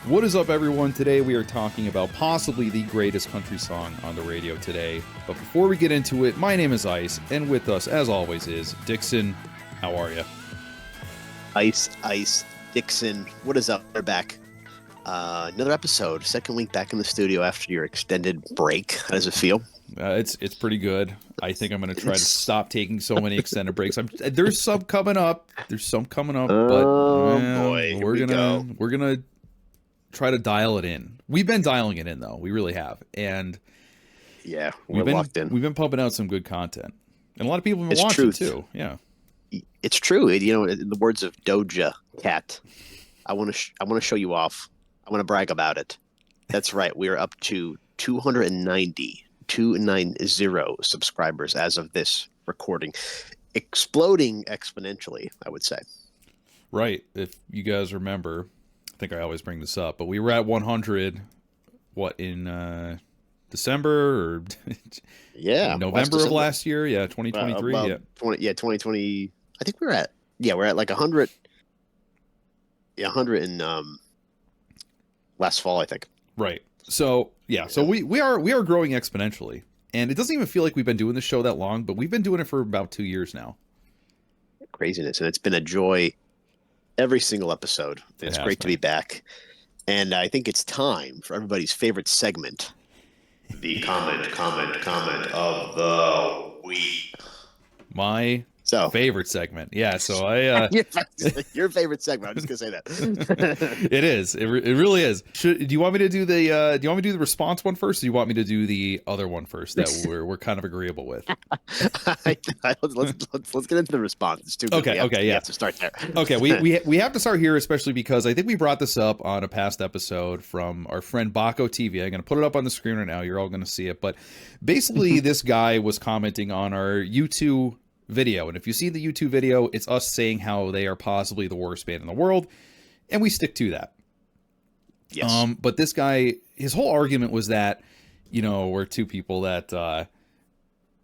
What is up, everyone? Today we are talking about possibly the greatest country song on the radio today. But before we get into it, my name is Ice, and with us, as always, is Dixon. How are you? Ice, Dixon. What is up? We're back. Another episode. Second week back in the studio after your extended break. How does it feel? It's pretty good. I think I'm going to try to stop taking so many extended breaks. There's some coming up. Boy, we're gonna try to dial it in. We've been dialing it in though. We really have, and yeah, we're locked in. We've been pumping out some good content, and a lot of people have been watching too. Yeah, it's true. You know, in the words of Doja Cat, I want to show you off. I want to brag about it. That's right. We are up to 290 subscribers as of this recording, exploding exponentially, I would say. Right. If you guys remember, I think I always bring this up, but we were at 100 in December or November of last year. Yeah, 2023. 2020. I think we're at like 100. Yeah, 100 in last fall, I think. Right. So we are growing exponentially, and it doesn't even feel like we've been doing this show that long, but we've been doing it for about 2 years now. Craziness, and it's been a joy every single episode. It's great to be back, and I think it's time for everybody's favorite segment, the comment of the week. My favorite segment. Yeah, so I your favorite segment. I'm just gonna say that. It is. It really is. Do you want me to do the response one first, or do you want me to do the other one first that we're kind of agreeable with? Let's get into the response. It's too good. Okay, we have to start there. Okay, we have to start here, especially because I think we brought this up on a past episode from our friend Baco TV. I'm gonna put it up on the screen right now. You're all gonna see it, but basically this guy was commenting on our YouTube video, and if you see the YouTube video, it's us saying how they are possibly the worst band in the world, and we stick to that. Yes. But this guy, his whole argument was that, we're two people that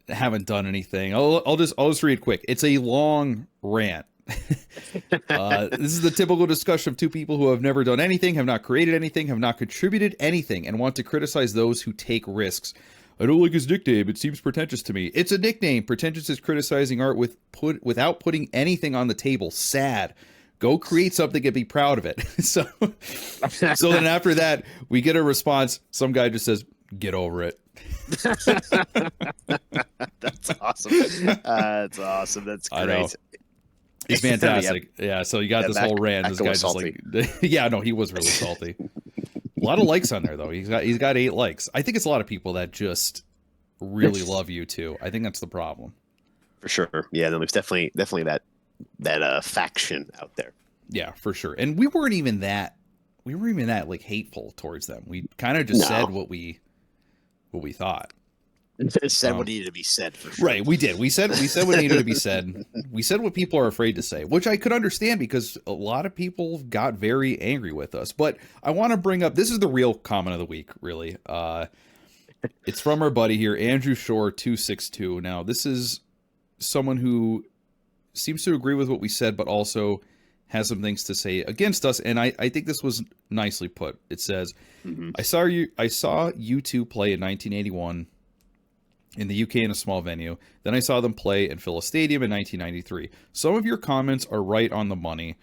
haven't done anything. I'll just read quick. It's a long rant. This is the typical discussion of two people who have never done anything, have not created anything, have not contributed anything, and want to criticize those who take risks. I don't like his nickname. It seems pretentious to me. It's a nickname. Pretentious is criticizing art without putting anything on the table. Sad. Go create something and be proud of it. So then after that, we get a response. Some guy just says, "Get over it." That's awesome. That's awesome. That's great. I know. He's fantastic. Yeah. So you got this whole rant. This guy's just like, yeah, no, he was really salty. A lot of likes on there though. He's got 8 likes. I think it's a lot of people that just really love you too. I think that's the problem. For sure. Yeah, there's definitely that faction out there. Yeah, for sure. And we weren't even that like hateful towards them. We kind of just said what we thought. Said what needed to be said, for sure. Right, we did. We said what needed to be said. We said what people are afraid to say, which I could understand because a lot of people got very angry with us. But I want to bring up, this is the real comment of the week, really. It's from our buddy here, Andrew Shore 262. Now, this is someone who seems to agree with what we said, but also has some things to say against us. And I think this was nicely put. It says, I saw U2 play in 1981 in the UK in a small venue. Then I saw them play and fill a stadium in 1993. Some of your comments are right on the money.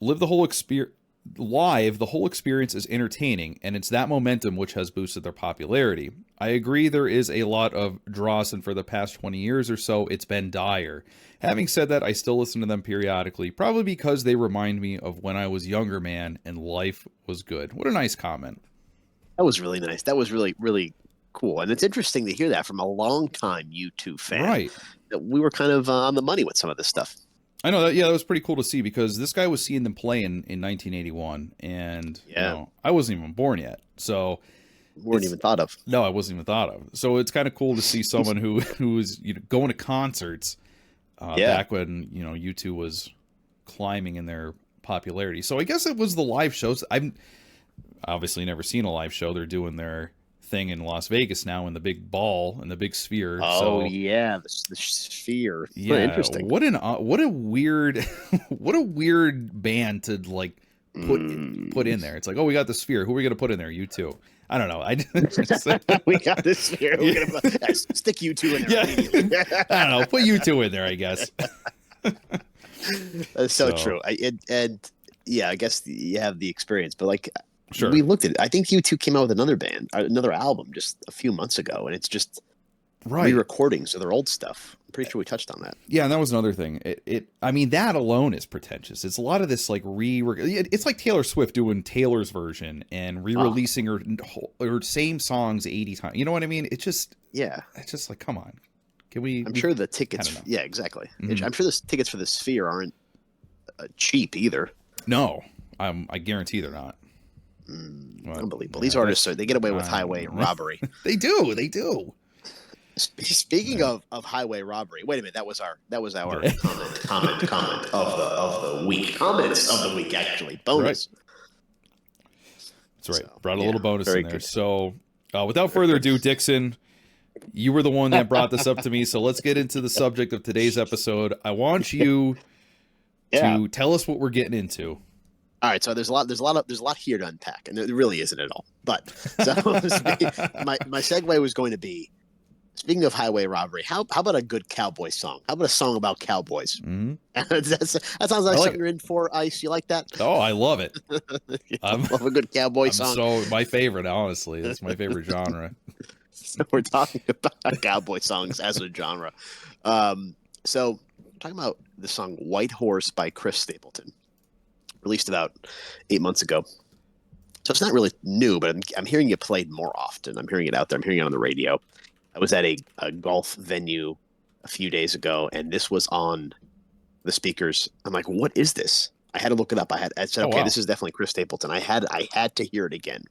Live the whole experience. Live, the whole experience is entertaining, and it's that momentum which has boosted their popularity. I agree there is a lot of dross, and for the past 20 years or so, it's been dire. Having said that, I still listen to them periodically, probably because they remind me of when I was younger, man, and life was good. What a nice comment. That was really nice. That was really, really cool. And it's interesting to hear that from a long-time U2 fan. Right. That we were kind of on the money with some of this stuff. I know that. Yeah, that was pretty cool to see because this guy was seeing them play in 1981, and I wasn't even born yet, so weren't even thought of. No, I wasn't even thought of. So it's kind of cool to see someone who's going to concerts back when U2 was climbing in their popularity. So I guess it was the live shows. I've obviously never seen a live show. They're doing their thing in Las Vegas now in the big ball and the big sphere. Oh, yeah, the sphere. Yeah, interesting. What a weird band to like put in there. It's like, oh, we got the Sphere. Who are we gonna put in there? U2. I don't know. We got the Sphere. We're gonna stick U2 in there. Yeah. I don't know. Put U2 in there, I guess. That's so true. And I guess you have the experience, but like, sure, we looked at it. I think U2 came out with another album just a few months ago, and it's just re-recordings of their old stuff. I'm pretty sure we touched on that. Yeah, and that was another thing. I mean, that alone is pretentious. It's a lot of this like it's like Taylor Swift doing Taylor's version and re-releasing her same songs 80 times. You know what I mean? It's just like, come on. Can we? I'm sure the tickets. Yeah, exactly. Mm-hmm. I'm sure the tickets for the Sphere aren't cheap either. No, I guarantee they're not. Unbelievable. These artists they get away with highway robbery. They do. Speaking of highway robbery, wait a minute. That was our comment of the week. Comments of the week, actually. Bonus. That's right. So, brought a little bonus in there. Good. So, without further ado, Dixon, you were the one that brought this up to me. So let's get into the subject of today's episode. I want you to tell us what we're getting into. All right, so there's a lot here to unpack, and there really isn't at all. But so my segue was going to be, speaking of highway robbery, how about a good cowboy song? How about a song about cowboys? Mm-hmm. that sounds like something you're in for, Ice. You like that? Oh, I love it. I love a good cowboy song. So my favorite, honestly. That's my favorite genre. So we're talking about cowboy songs as a genre. So talking about the song White Horse by Chris Stapleton, released about 8 months ago. So it's not really new, but I'm hearing it played more often. I'm hearing it out there. I'm hearing it on the radio. I was at a golf venue a few days ago, and this was on the speakers. I'm like, what is this? I had to look it up. I said, okay, This is definitely Chris Stapleton. I had to hear it again.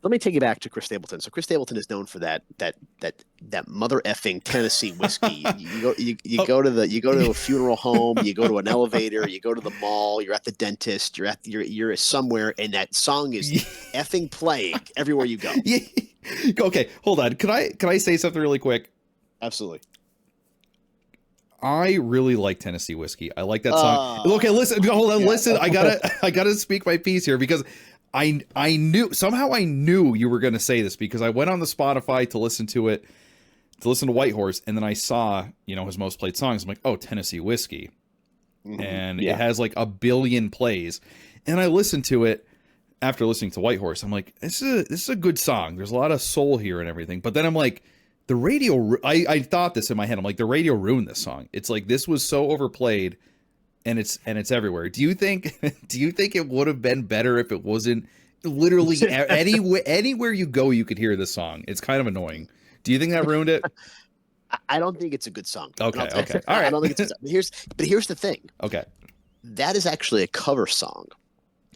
Let me take you back to Chris Stapleton. So Chris Stapleton is known for that mother effing Tennessee whiskey. You go to a funeral home, you go to an elevator, you go to the mall, you're at the dentist, you're somewhere, and that song is effing playing everywhere you go. Yeah. Okay, hold on. Can I say something really quick? Absolutely. I really like Tennessee whiskey. I like that song. Okay, listen. Hold on. Yeah. Listen. I gotta speak my piece here because I knew you were going to say this because I went on the Spotify to listen to White Horse, and then I saw, his most played songs. I'm like, oh, Tennessee Whiskey. Mm-hmm. And it has like 1 billion plays. And I listened to it after listening to White Horse. I'm like, this is a good song. There's a lot of soul here and everything. But then I'm like, the radio, I thought this in my head. I'm like, the radio ruined this song. It's like, this was so overplayed. And it's everywhere. Do you think it would have been better if it wasn't literally anywhere you go you could hear this song? It's kind of annoying. Do you think that ruined it? I don't think it's a good song. Okay. All right. I don't think it's a good song. But here's the thing. Okay. That is actually a cover song.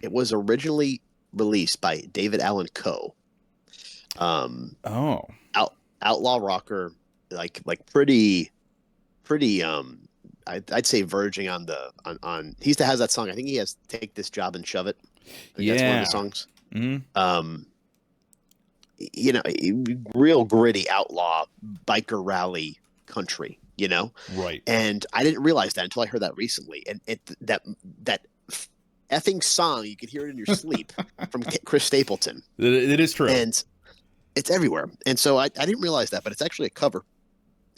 It was originally released by David Allan Coe. Outlaw rocker, like pretty I'd say verging on he has that song. I think he has Take This Job and Shove It. That's one of the songs. Mm-hmm. Real gritty outlaw biker rally country, Right. And I didn't realize that until I heard that recently. And that effing song, you could hear it in your sleep from Chris Stapleton. It is true. And it's everywhere. And so I didn't realize that, but it's actually a cover.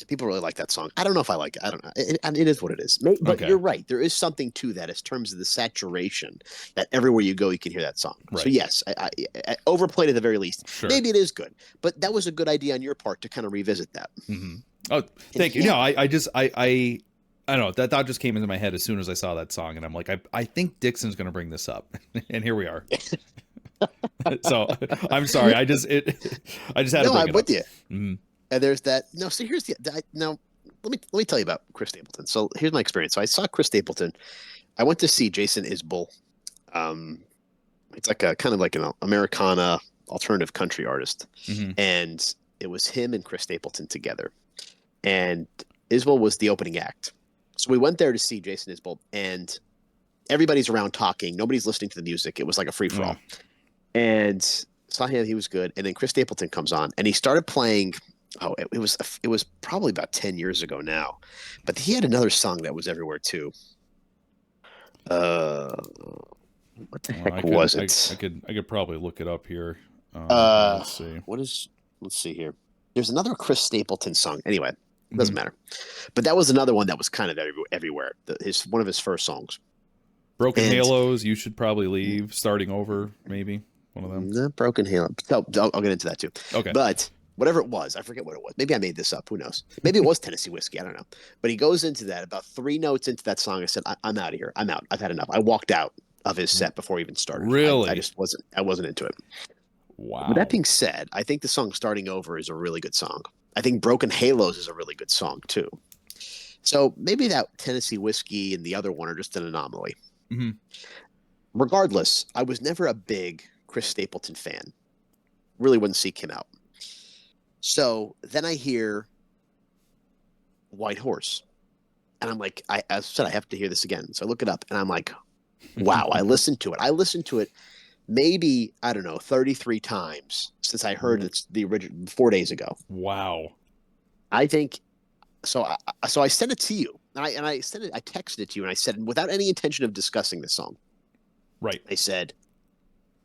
People really like that song. I don't know if I like it. I don't know. It is what it is. But You're right. There is something to that in terms of the saturation that everywhere you go, you can hear that song. Right. So yes, I overplayed at the very least. Sure. Maybe it is good, but that was a good idea on your part to kind of revisit that. Mm-hmm. Oh, thank you. No, I don't know. That thought just came into my head as soon as I saw that song, and I'm like, I think Dixon's going to bring this up, and here we are. So I'm sorry. I just had to bring it up. No, I'm with you. Mm-hmm. And there's that. No, so here's now. Let me tell you about Chris Stapleton. So here's my experience. So I saw Chris Stapleton. I went to see Jason Isbell. It's like a kind of like an Americana alternative country artist, mm-hmm. and it was him and Chris Stapleton together. And Isbell was the opening act. So we went there to see Jason Isbell, and everybody's around talking. Nobody's listening to the music. It was like a free for all. And saw him. He was good. And then Chris Stapleton comes on, and he started playing. Oh, it was probably about 10 years ago now, but he had another song that was everywhere too. What the Well, heck was it? I could probably look it up here. Let's see. Let's see here. There's another Chris Stapleton song. Anyway, doesn't Mhm. matter. But that was another one that was kind of everywhere. One of his first songs. Broken And Halos, You Should Probably Leave, Starting Over, maybe one of them. the Broken Halo. So I'll get into that too. Okay. But whatever it was, I forget what it was. Maybe I made this up. Who knows? Maybe it was Tennessee Whiskey. I don't know. But he goes into that about 3 notes into that song. I said, I'm out of here. I'm out. I've had enough. I walked out of his set before he even started. Really? I just wasn't. I wasn't into it. Wow. With that being said, I think the song "Starting Over" is a really good song. I think "Broken Halos" is a really good song too. So maybe that Tennessee Whiskey and the other one are just an anomaly. Mm-hmm. Regardless, I was never a big Chris Stapleton fan. Really wouldn't seek him out. So then I hear White Horse. And I'm like, as I said, I have to hear this again. So I look it up and I'm like, wow, I listened to it. I listened to it maybe, I don't know, 33 times since I heard it's the original 4 days ago. Wow. I think so. I sent it to you, and I sent it. I texted it to you, and I said, without any intention of discussing this song, Right. I said,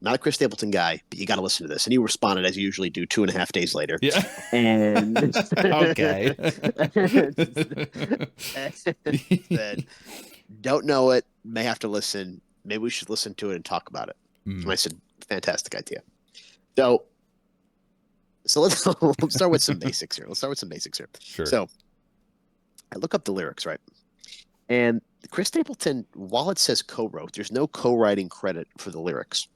not a Chris Stapleton guy, but you got to listen to this. And you responded as you usually do 2.5 days later. Yeah. And Okay. said, don't know it, may have to listen. Maybe we should listen to it and talk about it. And I said, fantastic idea. So let's start with some basics here. Sure. So I look up the lyrics, right? And Chris Stapleton, while it says co-wrote, there's no co-writing credit for the lyrics.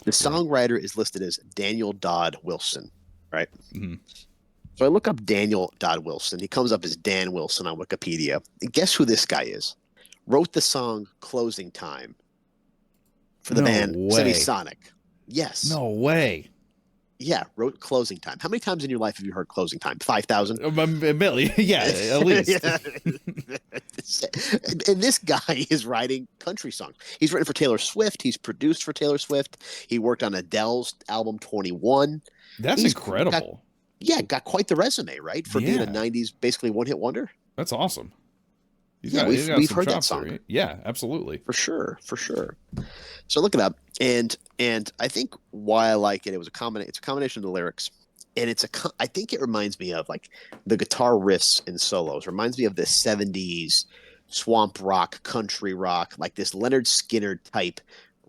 The songwriter is listed as Daniel Dodd Wilson, right? Mm-hmm. So I look up Daniel Dodd Wilson. He comes up as Dan Wilson on Wikipedia. And guess who this guy is? Wrote the song Closing Time for the band Semisonic. Yes. No way. Yeah, wrote Closing Time. How many times in your life have you heard Closing Time? 5,000? A million. Yeah, at least. And this guy is writing country songs. He's written for Taylor Swift. He's produced for Taylor Swift. He worked on Adele's album 21. That's incredible. Got quite the resume, right? For being a 90s basically one-hit wonder. That's awesome. We've heard that song. Right? Yeah, absolutely. For sure. So look it up, and I think why I like it, it's a combination of the lyrics, and I think it reminds me of like the guitar riffs and solos. Reminds me of the 70s swamp rock, country rock, like this Leonard Skinner type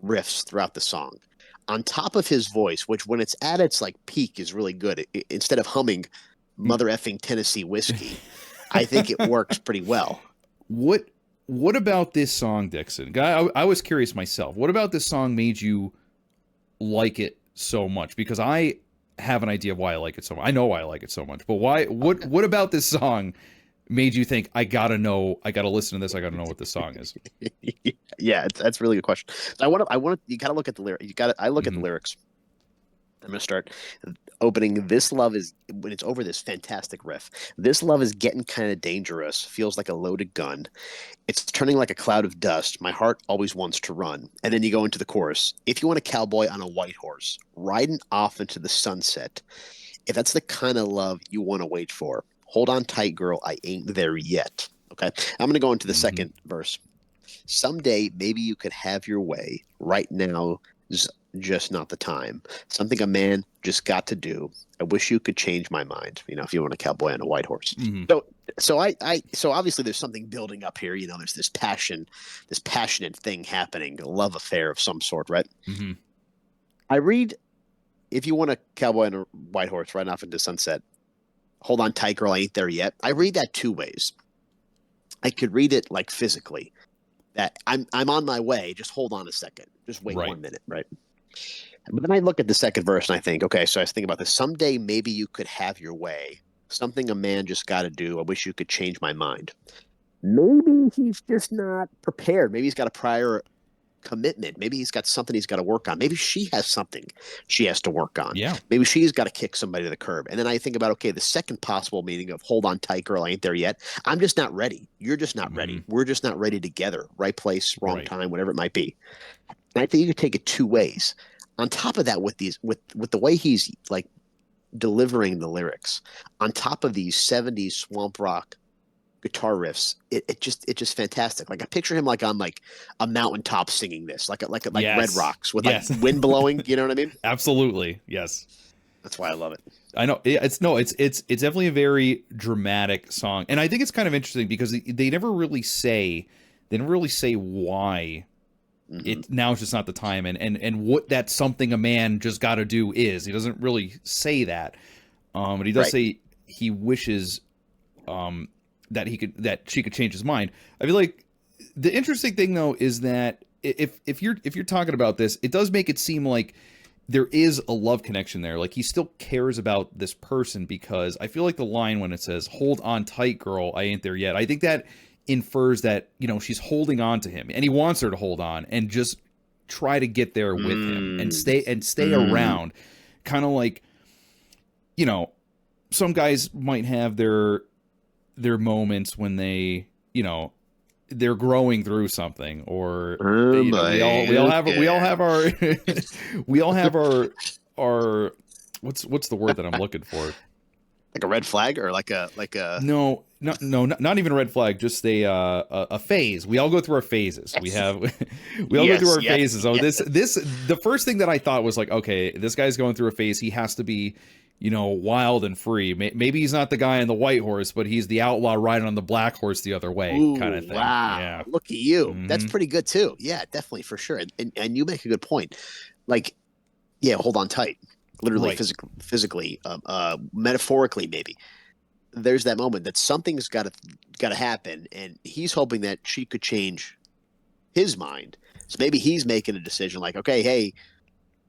riffs throughout the song. On top of his voice, which when it's at its like peak is really good. Instead of humming mother effing Tennessee Whiskey, I think it works pretty well. What about this song, Dixon? I was curious myself. What about this song made you like it so much? Because I have an idea of why I like it so much. I know why I like it so much. But why? What about this song made you think I gotta listen to this? I gotta know what this song is. Yeah, that's a really good question. You gotta look at the lyrics. I look at the lyrics. I'm gonna start opening. This love is, when it's over this fantastic riff, this love is getting kind of dangerous, feels like a loaded gun. It's turning like a cloud of dust. My heart always wants to run. And then you go into the chorus. If you want a cowboy on a white horse, riding off into the sunset, if that's the kind of love you want to wait for, hold on tight, girl. I ain't there yet. Okay. I'm going to go into the second verse. Someday, maybe you could have your way. Right now, just not the time. Something a man just got to do. I wish you could change my mind. If you want a cowboy on a white horse. Mm-hmm. So obviously there's something building up here. There's this passionate thing happening, a love affair of some sort, right? Mm-hmm. I read, if you want a cowboy on a white horse riding off into sunset, hold on tight, girl, I ain't there yet. I read that two ways. I could read it like physically, that I'm on my way. Just hold on a second. Just wait 1 minute, right? But then I look at the second verse and I think, okay, so I was thinking about this. Someday maybe you could have your way. Something a man just got to do. I wish you could change my mind. Maybe he's just not prepared. Maybe he's got a prior commitment. Maybe he's got something he's got to work on. Maybe she has something she has to work on. Yeah. Maybe she's got to kick somebody to the curb. And then I think about, okay, the second possible meaning of hold on tight, girl, I ain't there yet. I'm just not ready. You're just not ready. We're just not ready together. Right place, wrong time, whatever it might be. And I think you could take it two ways. On top of that, with the way he's like delivering the lyrics, on top of these 70s swamp rock guitar riffs, it's just fantastic. Like I picture him like on like a mountaintop singing this, like Red Yes. Rocks with Yes. like wind blowing. You know what I mean? Absolutely. Yes. That's why I love it. I know it's definitely a very dramatic song, and I think it's kind of interesting because they never really say why now it's just not the time, and what that something a man just got to do is. He doesn't really say that, but he does say he wishes that she could change his mind. I feel like the interesting thing though is that if you're talking about this, it does make it seem like there is a love connection there. Like he still cares about this person, because I feel like the line when it says "Hold on tight, girl, I ain't there yet," I think that infers that, you know, she's holding on to him and he wants her to hold on and just try to get there with him and stay around. Kind of like, you know, some guys might have their moments when they, you know, they're growing through something, or you know, we all have our what's the word that I'm looking for? Like a red flag, or like a no, not even a red flag, just a phase. We all go through our phases. We go through our phases. So this the first thing that I thought was like, okay, this guy's going through a phase. He has to be, you know, wild and free. Maybe he's not the guy on the white horse, but he's the outlaw riding on the black horse the other way. Ooh, kind of thing. Wow, yeah. Look at you. That's pretty good too. Yeah, definitely, for sure. And you make a good point. Like, yeah, hold on tight. Literally, physically, metaphorically, maybe. There's that moment that something's got to happen, and he's hoping that she could change his mind. So maybe he's making a decision, like, okay, hey,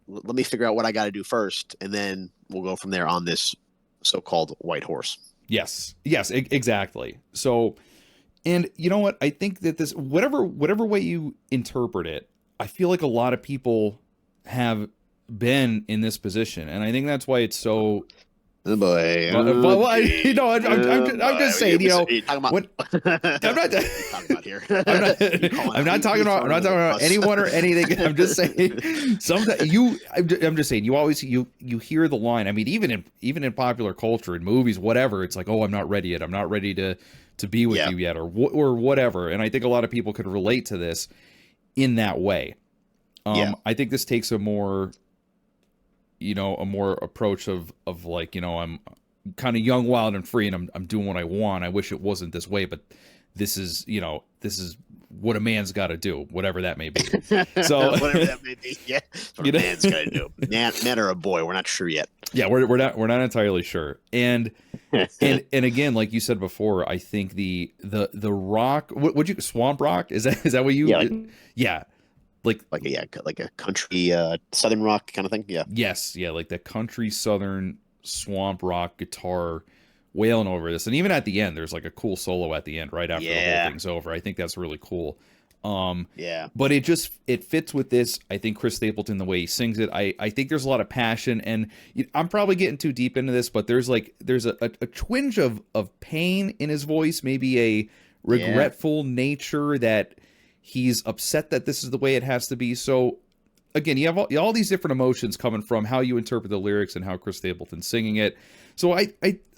let me figure out what I got to do first, and then we'll go from there on this so-called white horse. Yes, exactly. So, and you know what? I think that this, whatever way you interpret it, I feel like a lot of people have been in this position, and I think that's why it's so. Oh boy. You know, I'm just saying, you know, I'm not talking about anyone or anything. I'm just saying, I'm just saying, you always you hear the line. I mean, even in popular culture, in movies, whatever, it's like, oh, I'm not ready yet. I'm not ready to be with you yet, or whatever. And I think a lot of people could relate to this in that way. I think this takes a more approach of like, you know, I'm kind of young, wild, and free, and I'm doing what I want. I wish it wasn't this way, but this is what a man's got to do, whatever that may be. So whatever that may be, yeah, what a man's got to do. Man or a boy, we're not sure yet. Yeah, we're not entirely sure. And again, like you said before, I think the rock, would you swamp rock? Is that what you? Yeah. Like a country southern rock kind of thing. Yeah. Yes. Yeah. Like that country southern swamp rock guitar wailing over this. And even at the end, there's like a cool solo at the end, right after the whole thing's over. I think that's really cool. But it fits with this. I think Chris Stapleton, the way he sings it, I think there's a lot of passion, and I'm probably getting too deep into this, but there's a twinge of pain in his voice, maybe a regretful nature that he's upset that this is the way it has to be. So again, you have all these different emotions coming from how you interpret the lyrics and how Chris Stapleton's singing it. So I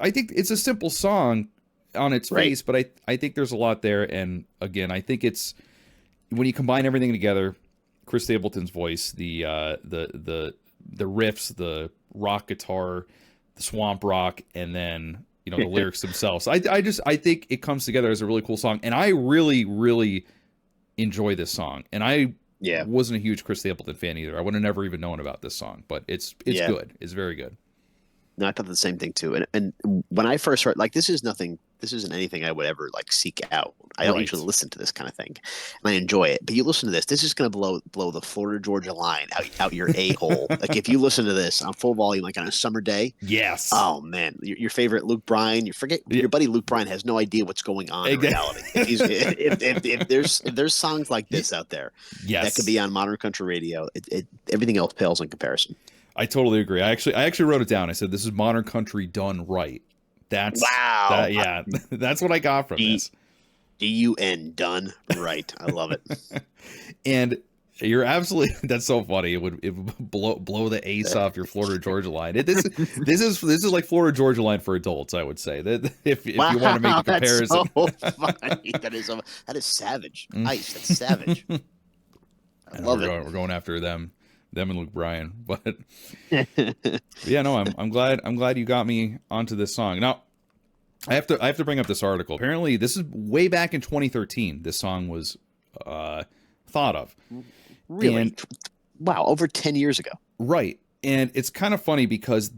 think it's a simple song on its face, but I think there's a lot there. And again, I think it's, when you combine everything together, Chris Stapleton's voice, the riffs, the rock guitar, the swamp rock, and then, you know, the lyrics themselves. I think it comes together as a really cool song, and I really, really enjoy this song. And I wasn't a huge Chris Stapleton fan either. I would have never even known about this song, but it's good. It's very good. No, I thought the same thing too. And when I first heard, like, this isn't anything I would ever like seek out. I don't usually listen to this kind of thing, and I enjoy it. But you listen to this is going to blow the Florida Georgia line out your a-hole. Like, if you listen to this on full volume, like on a summer day. Yes. Oh man, your favorite Luke Bryan. You forget your buddy Luke Bryan has no idea what's going on in reality. If there's songs like this out there, that could be on modern country radio. Everything else pales in comparison. I totally agree. I actually wrote it down. I said, this is modern country done right. That's that's what I got from this. DUN, done right. I love it. And You're absolutely. That's so funny. It would blow the ace off your Florida Georgia line. This is like Florida Georgia line for adults. I would say that if Wow, you want to make the comparison. that's so funny. That is savage. Nice. That's savage. I love it. We're going after them and Luke Bryan. But yeah, no, I'm glad you got me onto this song. Now, I have to bring up this article. Apparently, this is way back in 2013. This song was thought of. Really? And, wow, over 10 years ago. Right. And it's kind of funny because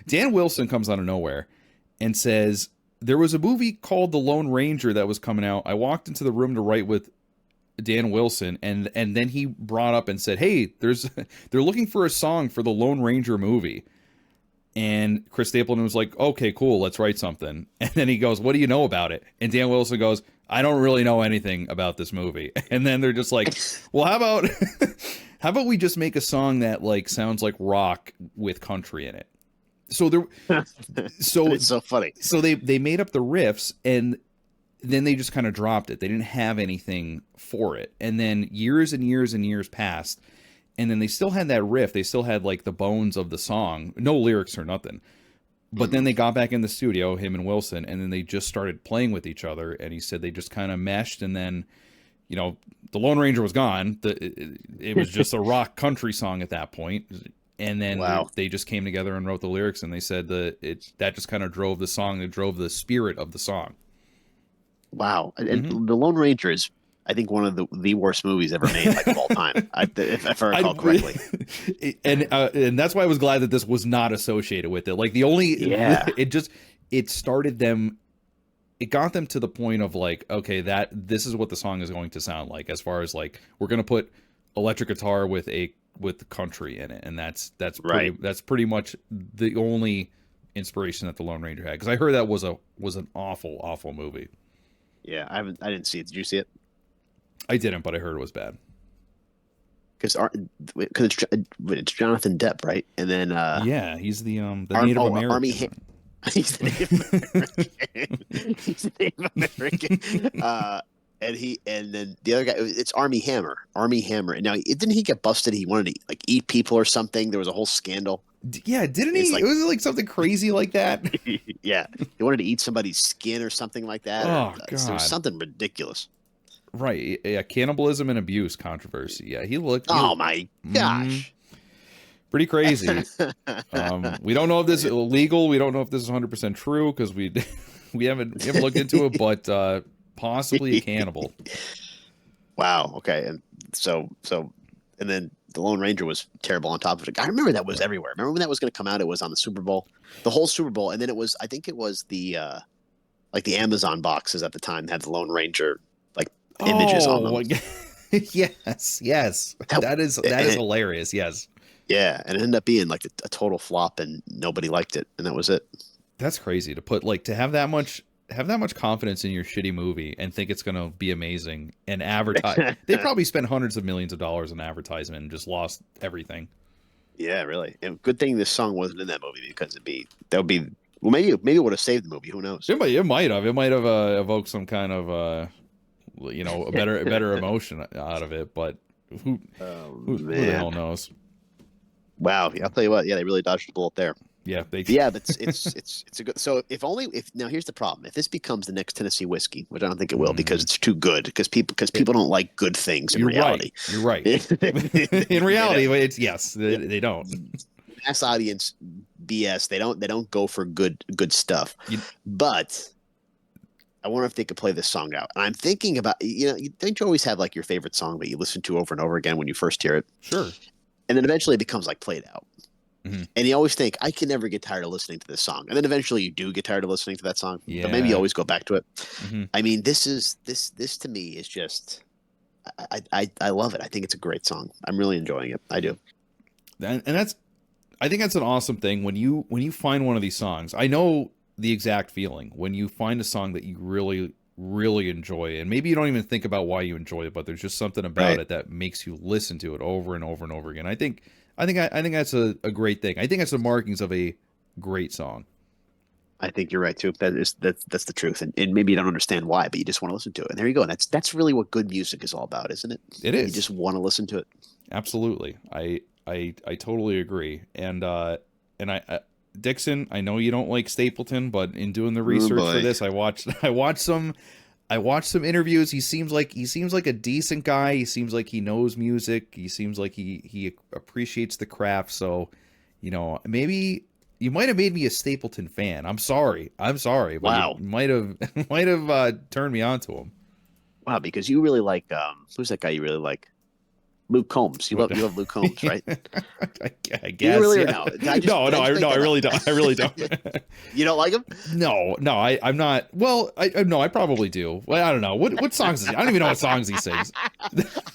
Dan Wilson comes out of nowhere and says, there was a movie called The Lone Ranger that was coming out. I walked into the room to write with Dan Wilson, and then he brought up and said, hey, they're looking for a song for the Lone Ranger movie. And Chris Stapleton was like, okay, cool, let's write something. And then he goes, what do you know about it? And Dan Wilson goes, I don't really know anything about this movie. And then they're just like, well, how about we just make a song that like sounds like rock with country in it? So it's so funny. So they made up the riffs, and then they just kind of dropped it. They didn't have anything for it. And then years and years and years passed, and then they still had that riff. They still had like the bones of the song, no lyrics or nothing. But then they got back in the studio, him and Wilson, and then they just started playing with each other. And he said they just kind of meshed, and then, you know, the Lone Ranger was gone. It was just a rock country song at that point. And then they just came together and wrote the lyrics, and they said that just kind of drove the song. It drove the spirit of the song. Wow. And The Lone Ranger is, I think, one of the worst movies ever made, like, of all time, if I recall correctly. And that's why I was glad that this was not associated with it. Like, it started them, it got them to the point of like, okay, this is what the song is going to sound like, as far as like, we're going to put electric guitar with country in it. And that's pretty much the only inspiration that the Lone Ranger had. Because I heard that was an awful, awful movie. Yeah, I didn't see it. Did you see it? I didn't, but I heard it was bad. Because it's Jonathan Depp, right? And then he's the Native American. He's the Native American. He's the Native American. And then the other guy, it's Armie Hammer. Armie Hammer. Now, didn't he get busted? He wanted to like eat people or something. There was a whole scandal. Yeah, didn't he? Like, it was like something crazy like that. Yeah, he wanted to eat somebody's skin or something like that. Oh God, there was something ridiculous. Right, yeah, cannibalism and abuse controversy. Yeah, he looked. Oh my gosh, pretty crazy. We don't know if this is illegal. We don't know if this is 100% true because we haven't looked into it, but possibly a cannibal. Wow. Okay, and so and then the Lone Ranger was terrible on top of it. I remember that was everywhere. Remember when that was going to come out? It was on the Super Bowl, the whole Super Bowl, and then I think it was the like the Amazon boxes at the time had the Lone Ranger like images on them. yes. That is hilarious. Yes. Yeah, and it ended up being like a total flop, and nobody liked it, and that was it. That's crazy to have that much confidence in your shitty movie and think it's going to be amazing and advertise. They probably spent hundreds of millions of dollars on advertisement and just lost everything. Yeah, really. And good thing this song wasn't in that movie, because maybe it would have saved the movie. Who knows? It might have evoked some kind of a better emotion out of it. But who the hell knows? Wow, I'll tell you what. Yeah, they really dodged the bullet there. Yeah, but it's a good. So if now here's the problem: if this becomes the next Tennessee whiskey, which I don't think it will, because it's too good, because people don't like good things in reality. You're right. In reality, they don't. Mass audience BS. They don't go for good stuff. But I wonder if they could play this song out. And I'm thinking about, don't you always have like your favorite song that you listen to over and over again when you first hear it? Sure. And then eventually it becomes like played out. Mm-hmm. And you always think, I can never get tired of listening to this song. And then eventually you do get tired of listening to that song. Yeah. But maybe you always go back to it. Mm-hmm. I mean, this to me is just, I love it. I think it's a great song. I'm really enjoying it. I do. And I think that's an awesome thing when you find one of these songs. I know the exact feeling when you find a song that you really, really enjoy, and maybe you don't even think about why you enjoy it, but there's just something about it that makes you listen to it over and over and over again. I think that's a great thing. I think that's the markings of a great song. I think you're right too. That's the truth, and maybe you don't understand why, but you just want to listen to it. And there you go. And that's really what good music is all about, isn't it? It You is. just want to listen to it. Absolutely. I totally agree. And Dixon, I know you don't like Stapleton, but in doing the Oh research for boy. this, I watched some interviews. He seems like a decent guy. He seems like he knows music. He seems like he appreciates the craft. So, maybe you might have made me a Stapleton fan. I'm sorry. But you Wow. might have turned me on to him. Wow, because you really like who's that guy you really like? Luke Combs. You love Luke Combs, right? I Do you guess. really or Yeah. no? Did I just, No, did I just make no, I that really up? don't. I really don't. You don't like him? No, I'm not. Well, no, I probably do. Well, I don't know. What songs is he? I don't even know what songs he sings.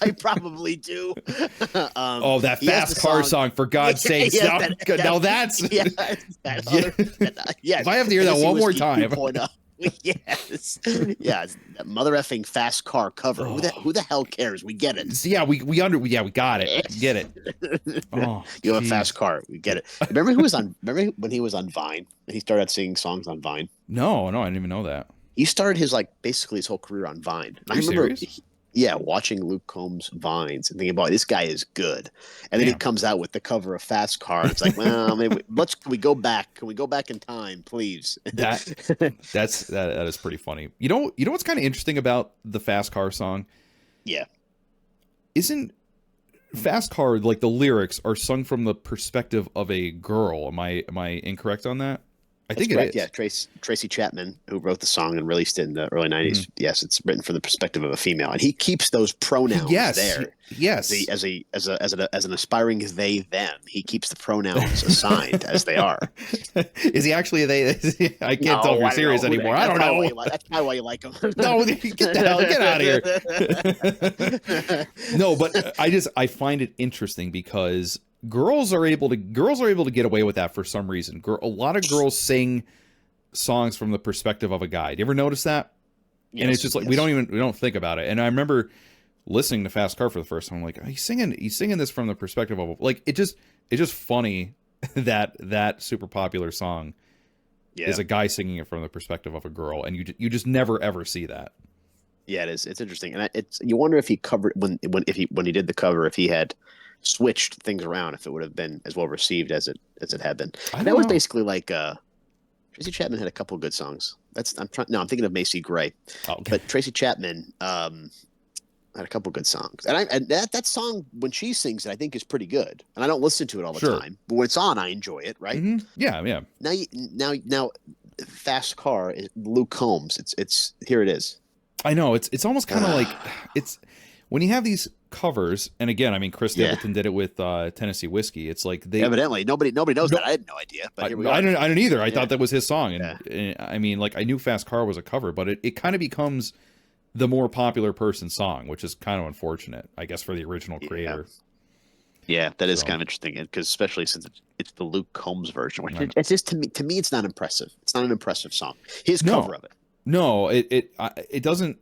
I probably do. Oh, that He has fast the car song, for God's sakes. yes, Now that's yeah, that yeah. other, yes. If I have to hear that Tennessee one more Whiskey time. 2.0. Yes, yes, that mother effing fast car cover. Who the hell cares? We get it. Yeah, we got it. Get it. Oh, You have a fast jeez. car. We get it. Remember when he was on Vine and he started singing songs on Vine? No, I didn't even know that. He started his basically his whole career on Vine. And Are I you remember, serious? yeah, watching Luke Combs Vines and thinking, boy, this guy is good. And then he Damn. comes out with the cover of Fast Car, and it's like, well, maybe can we go back? Can we go back in time, please? That is pretty funny. You know what's kind of interesting about the fast car song? Yeah, Isn't fast car, like, the lyrics are sung from the perspective of a girl? Am I incorrect on that? I that's think correct. it Yeah, is. Tracy Chapman, who wrote the song and released it in the early Mhm. '90s. Yes, it's written from the perspective of a female, and he keeps those pronouns Yes. there. Yes. As an aspiring they them, he keeps the pronouns assigned as they are. Is he actually they? I can't tell if you're I don't serious know. anymore. I don't know. That's probably why you like him. No, get out of here. No, but I find it interesting because girls are able to get away with that for some reason. A lot of girls sing songs from the perspective of a guy. Do you ever notice that? And it's just like we don't think about it. And I remember listening to Fast Car for the first time. I'm like, oh, he's singing this from the perspective of it's just funny that super popular song is a guy singing it from the perspective of a girl, and you just never ever see that. Yeah, it is. It's interesting, and you wonder if he covered when he did the cover, if he had switched things around, if it would have been as well received as it had been. I And don't that was know. basically like Tracy Chapman had a couple of good songs. I'm thinking of Macy Gray, Oh, okay. but Tracy Chapman had a couple of good songs, and that song when she sings it, I think is pretty good. And I don't listen to it all the Sure. time, but when it's on, I enjoy it. Right Yeah. now, Fast Car is Luke Combs. It's here it is. I know it's almost kind of like it's when you have these covers, and again, I mean, Chris Yeah. Stapleton did it with Tennessee Whiskey. It's like they Evidently, nobody knows No. that. I had no idea, but here we I are. don't either. I Yeah. thought that was his song, and I mean, like, I knew Fast Car was a cover, but it kind of becomes the more popular person's song, which is kind of unfortunate, I guess, for the original creator. Yeah, that is So. kind of interesting because especially since it's the Luke Combs version, which Right. it's just to me, it's not impressive. It's not an impressive song. His No. cover of it. No, it doesn't.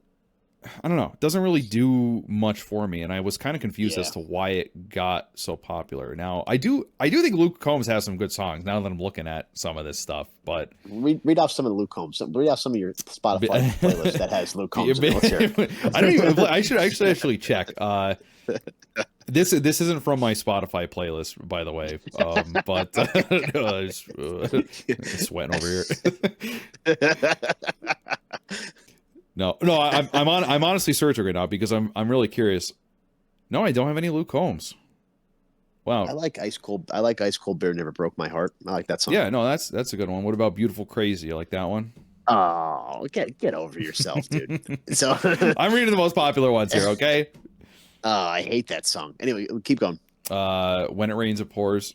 I don't know. It doesn't really do much for me, and I was kind of confused as to why it got so popular. Now, I do think Luke Combs has some good songs. Now that I'm looking at some of this stuff, but Read off some of the Luke Combs. Read off some of your Spotify playlist that has Luke Combs. In it. Let's hear it. I don't even. I should actually check. This isn't from my Spotify playlist, by the way. But sweating over here. No, I'm honestly searching right now because I'm really curious. No, I don't have any Luke Combs. Wow. I like Ice Cold. I like Ice Cold Beer Never Broke My Heart. I like that song. Yeah, no, that's a good one. What about Beautiful Crazy? You like that one? Oh, get over yourself, dude. So I'm reading the most popular ones here, okay? I hate that song. Anyway, keep going. When It Rains It Pours.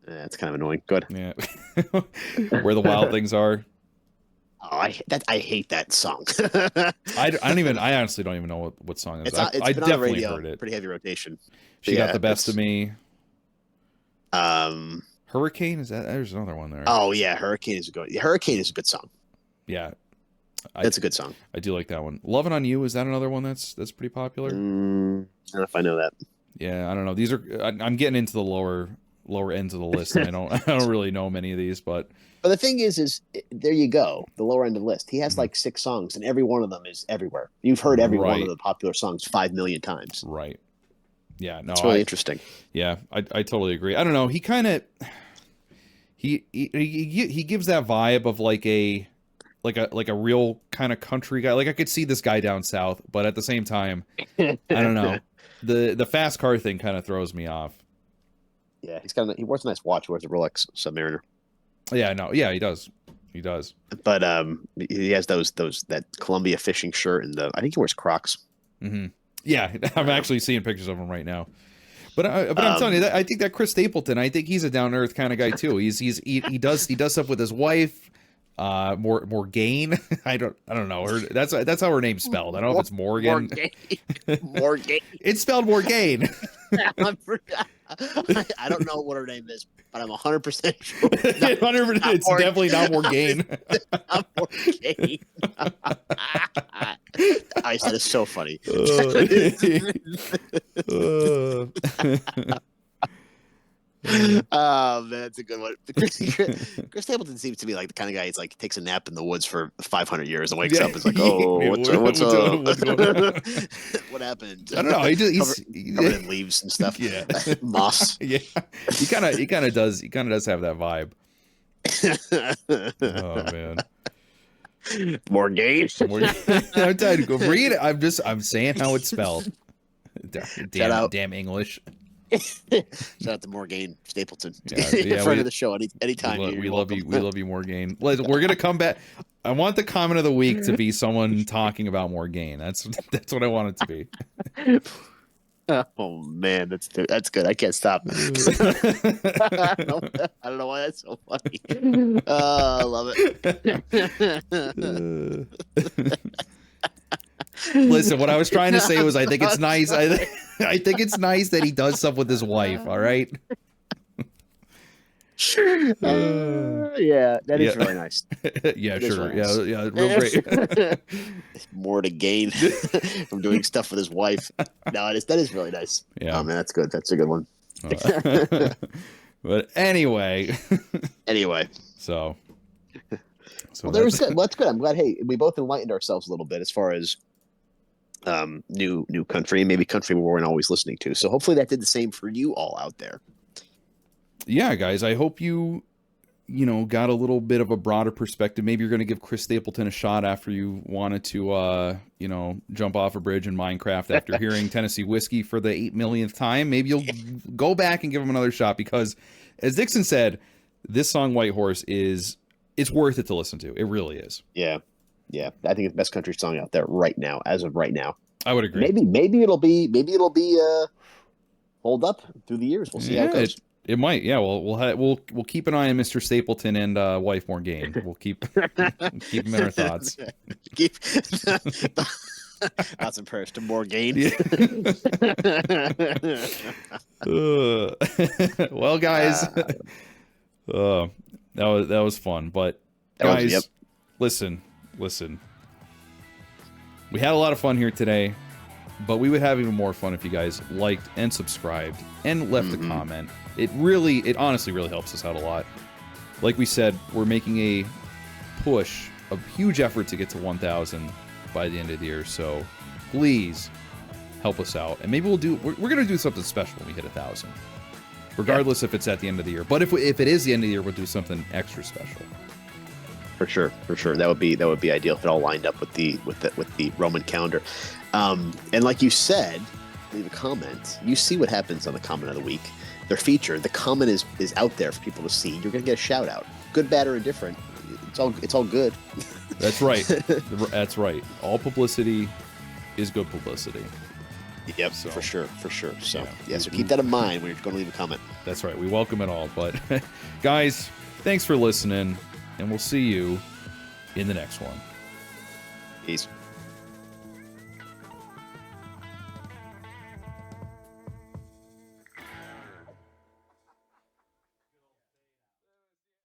That's kind of annoying. Good. Yeah. Where the Wild Things Are. Oh, I hate that song. I honestly don't even know what song it is. It's I been on the definitely radio, heard it. pretty heavy rotation. She Got the Best of Me. Um. Hurricane, is that? There's another one there. Oh yeah, Hurricane is a good song. Yeah. That's a good song. I do like that one. Lovin' on You, is that another one that's pretty popular? I don't know if I know that. Yeah, I don't know. These are I'm getting into the lower ends of the list, and I don't really know many of these, but But the thing is there you go. The lower end of the list. He has like 6 songs, and every one of them is everywhere. You've heard every one of the popular songs 5 million times. Right. Yeah. No, it's really interesting. Yeah, I totally agree. I don't know. He kind of he gives that vibe of like a real kind of country guy. Like I could see this guy down south, but at the same time, I don't know. The fast car thing kind of throws me off. Yeah, he wears a nice watch. He wears a Rolex Submariner. Yeah, no, yeah, he does. He does. But he has that Columbia fishing shirt, and I think he wears Crocs. Mm-hmm. Yeah, I'm actually seeing pictures of him right now. But I'm telling you, I think that Chris Stapleton, I think he's a down to earth kind of guy too. He does stuff with his wife. Morgane. I don't know. That's how her name's spelled. I don't know if it's Morgan. Morgane. It's spelled Morgane. I don't know what her name is, but I'm 100% sure. 100%. It's definitely not Morgane. Not Morgane. I said it's so funny. Oh man, that's a good one. Chris Stapleton seems to be like the kind of guy who's like takes a nap in the woods for 500 years and wakes up and is like, oh, what's up? What happened? I don't know. He's covered in leaves and stuff. Yeah, moss. Yeah, he kind of does have that vibe. Oh man, Morgane. I'm telling you, go read it. I'm saying how it's spelled. Damn English. Shout out to Morgane Stapleton. Yeah, friend of the show anytime. We love you, Morgane. We're gonna come back. I want the comment of the week to be someone talking about Morgane. That's what I want it to be. Oh man, that's good. I can't stop. I don't know why that's so funny. I love it. Listen, what I was trying to say was I think it's nice. I think it's nice that he does stuff with his wife. All right. Yeah, that is really nice. Yeah, sure. Nice. Yeah, real great. More to gain from doing stuff with his wife. No, that is really nice. Yeah. Oh man, that's good. That's a good one. But anyway. So well, that's good. Well, that's good. I'm glad. Hey, we both enlightened ourselves a little bit as far as new country, and maybe country we weren't always listening to. So hopefully that did the same for you all out there. Yeah, guys, I hope you got a little bit of a broader perspective. Maybe you're going to give Chris Stapleton a shot after you wanted to, jump off a bridge in Minecraft after hearing Tennessee Whiskey for the 8 millionth time. Maybe you'll go back and give him another shot because, as Dixon said, this song White Horse it's worth it to listen to. It really is. Yeah. I think it's the best country song out there right now, as of right now. I would agree. Maybe it'll be hold up through the years. We'll see how it goes. It might, yeah. We'll keep an eye on Mr. Stapleton and wife Morgane. We'll keep him in our thoughts. Keep thoughts and prayers to Morgane. Yeah. Well, guys, that was fun. But guys, listen. We had a lot of fun here today, but we would have even more fun if you guys liked and subscribed and left a comment. It honestly really helps us out a lot. Like we said, we're making a push, a huge effort to get to 1,000 by the end of the year. So please help us out. And maybe we're going to do something special when we hit 1,000, regardless if it's at the end of the year. But if it is the end of the year, we'll do something extra special. For sure. That would be ideal if it all lined up with the Roman calendar. And like you said, leave a comment. You see what happens on the comment of the week. They're featured. The comment is out there for people to see. You're gonna get a shout out. Good, bad, or indifferent. It's all good. That's right. That's right. All publicity is good publicity. Yep, so, for sure. So so keep that in mind when you're going to leave a comment. That's right. We welcome it all. But guys, thanks for listening, and we'll see you in the next one. Peace.